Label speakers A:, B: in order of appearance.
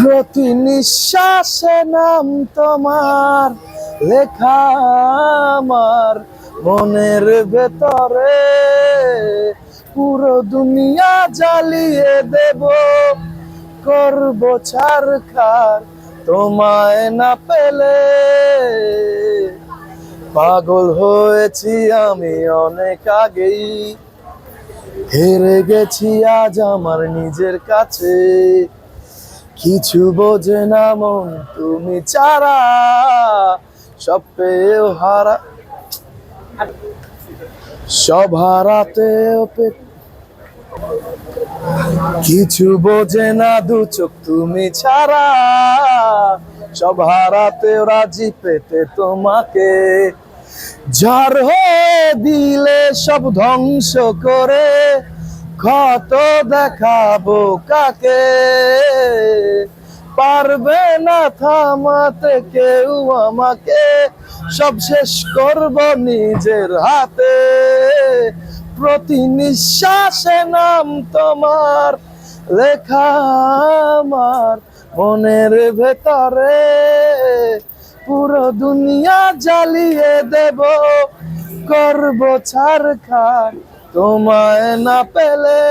A: প্রতি নিঃশ্বাসে নাম তোমার লেখা আমার মনের ভেতরে, পুরো দুনিয়া জ্বালিয়ে দেব, করব ছারখার তোমায় না পেলে। পাগল হয়েছি আমি অনেক আগেই, হেরে গেছি আজ আমার নিজের কাছে। কিছু বোঝে না মন তুমি ছাড়া, সব পেয়েও সব হারাতেও কিছু বোঝে না দু চোখ তুমি ছাড়া, সব হারাতেও রাজি পেতে তোমাকে। ঝড় হয়ে দিলে সব ধ্বংস করে, ক্ষত দেখাবো কাকে। পারবে না থামাতে কেউ আমাকে, সব শেষ করব নিজের হাতে। প্রতি নিঃশ্বাসে নাম তোমার লেখা আমার মনের ভেতরে, পুরো দুনিয়া জ্বালিয়ে দেব, করব ছারখার তোমায় না পেলে।